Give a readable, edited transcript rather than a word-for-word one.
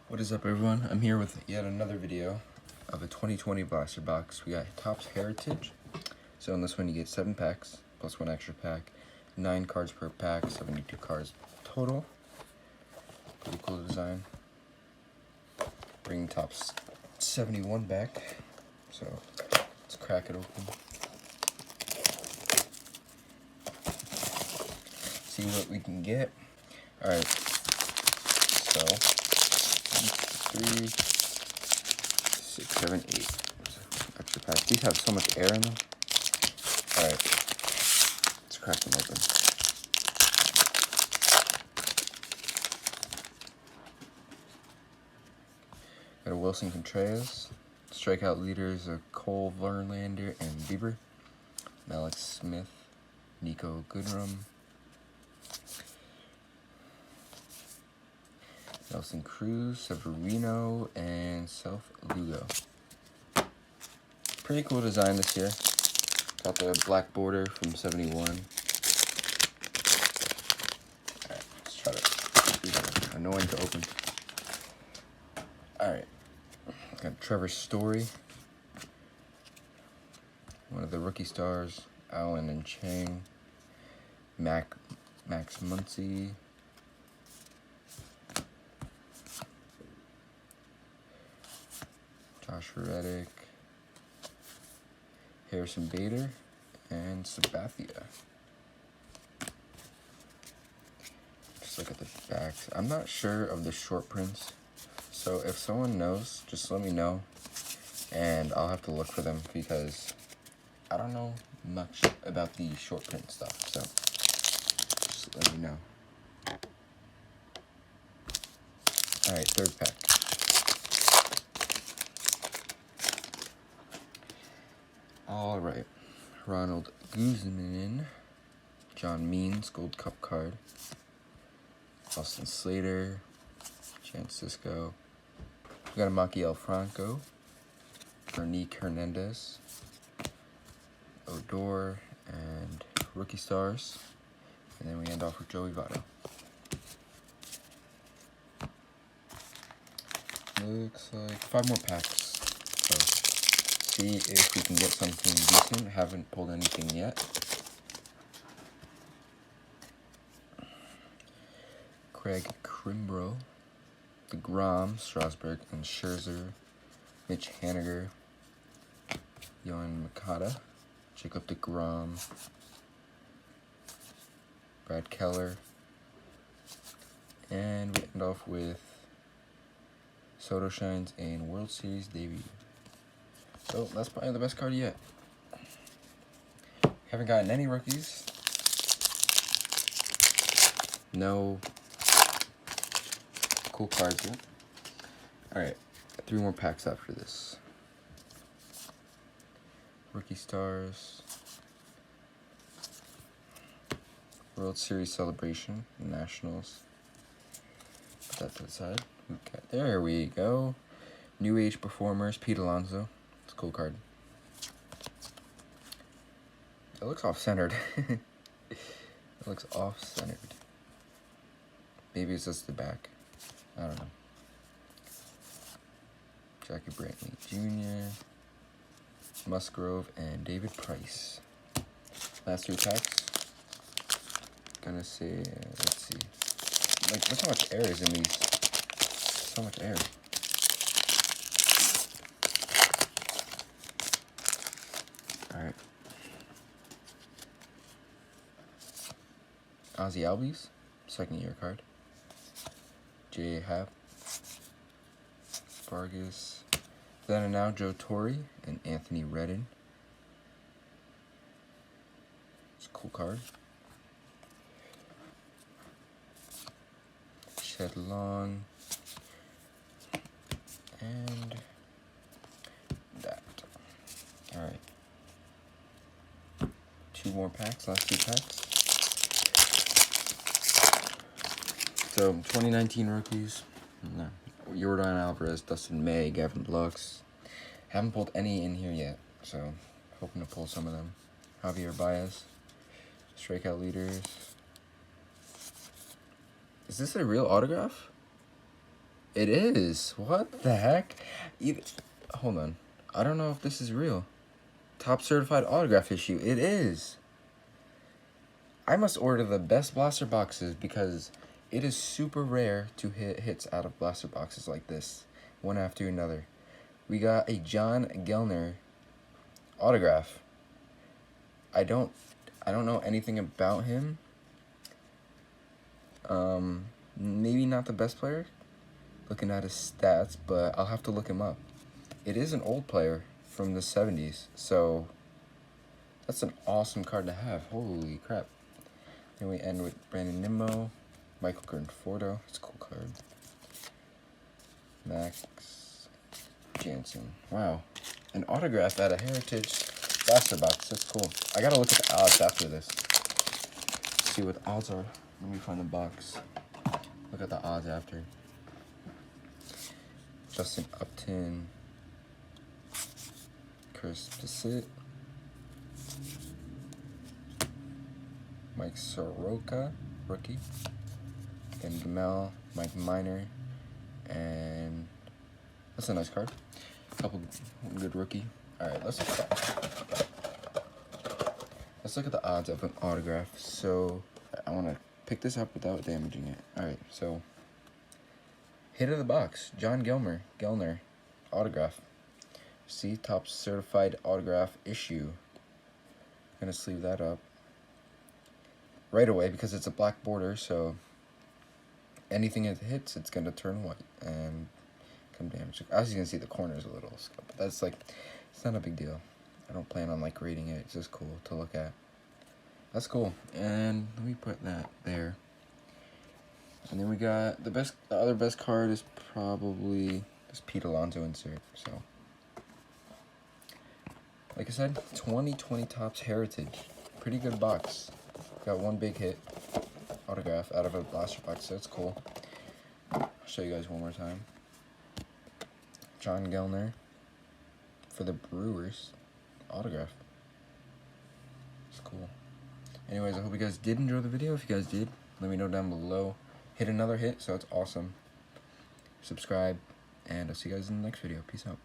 What is up, everyone? I'm here with yet another video of a 2020 blaster box. We got Topps Heritage. So in this one you get 7 packs plus 1 extra pack, 9 cards per pack, 72 cards total. Pretty cool design. Bringing Topps 71 back. So let's crack it open. See what we can get. Alright, so 3, 6, 7, 8. Extra pack. These have so much air in them. Alright, let's crack them open. Got a Wilson Contreras. Strikeout leaders are Cole Verlander and Bieber. Alex Smith, Nico Goodrum, Nelson Cruz, Severino, and South Lugo. Pretty cool design this year. Got the black border from 71. Alright, let's try to. These are annoying to open. Alright, got Trevor Story. One of the rookie stars, Allen and Chang. Max Muncy. Josh Reddick, Harrison Bader, and Sabathia. Just look at the backs. I'm not sure of the short prints, so if someone knows, just let me know, and I'll have to look for them because I don't know much about the short print stuff, so just let me know. Alright, third pack. Alright, Ronald Guzman, John Means, Gold Cup card, Austin Slater, Chance Sisco. We got a Maciel Franco, Vernique Hernandez, Odor, and rookie stars. And then we end off with Joey Votto. Looks like 5 more packs. So see if we can get something decent. Haven't pulled anything yet. Craig Kimbrel, DeGrom, Strasburg, and Scherzer, Mitch Haniger, Yohan Moncada, Jacob DeGrom, Brad Keller, and we end off with Soto Shines and World Series debut. So that's probably the best card yet. Haven't gotten any rookies. No cool cards yet. Alright, 3 more packs after this. Rookie stars. World Series celebration. Nationals. Put that to the side. Okay, there we go. New Age Performers. Pete Alonso. It's a cool card. It looks off-centered. It looks off-centered. Maybe it's just the back. I don't know. Jackie Brantley Jr., Musgrove, and David Price. Last 3 packs. Gonna say, let's see. Like, look how much air is in these. So much air. Alright. Ozzie Albies, 2nd year card. J. Happ, Vargas, Then and Now Joe Torre, and Anthony Redden. It's a cool card. Shed Long, and that. Alright. 2 more packs, last 2 packs. So, 2019 rookies. No. Yordan Alvarez, Dustin May, Gavin Lux. Haven't pulled any in here yet, so hoping to pull some of them. Javier Baez, strikeout leaders. Is this a real autograph? It is. What the heck? Hold on. I don't know if this is real. Top certified autograph issue. It is. I must order the best blaster boxes because it is super rare to hit hits out of blaster boxes like this, one after another. We got a John Gellner autograph. I don't know anything about him. Maybe not the best player, looking at his stats, but I'll have to look him up. It is an old player from the 70s, so that's an awesome card to have. Holy crap. Then we end with Brandon Nimmo, Michael Conforto. It's a cool card. Max Jansen. Wow. An autograph at a Heritage blaster box. That's cool. I gotta look at the odds after this. See what the odds are. Let me find the box. Look at the odds after. Justin Upton. Chris Bassett. Mike Soroka, rookie. And Gamel, Mike Minor. And that's a nice card. Couple good rookie. Alright, let's look at the odds of an autograph. So I want to pick this up without damaging it. Alright, so hit of the box, John Gellner autograph. See, top certified autograph issue. Gonna sleeve that up right away because it's a black border, so anything it hits, it's gonna turn white and come damaged. As you can see, the corner's a little scuffed, but that's like, it's not a big deal. I don't plan on like grading it. It's just cool to look at. That's cool. And let me put that there. And then we got the other best card is probably this Pete Alonso insert. So, like I said, 2020 Topps Heritage. Pretty good box. Got one big hit autograph out of a blaster box, so that's cool. I'll show you guys one more time. John Gellner for the Brewers autograph. It's cool. Anyways, I hope you guys did enjoy the video. If you guys did, let me know down below. Hit another hit, so it's awesome. Subscribe, and I'll see you guys in the next video. Peace out.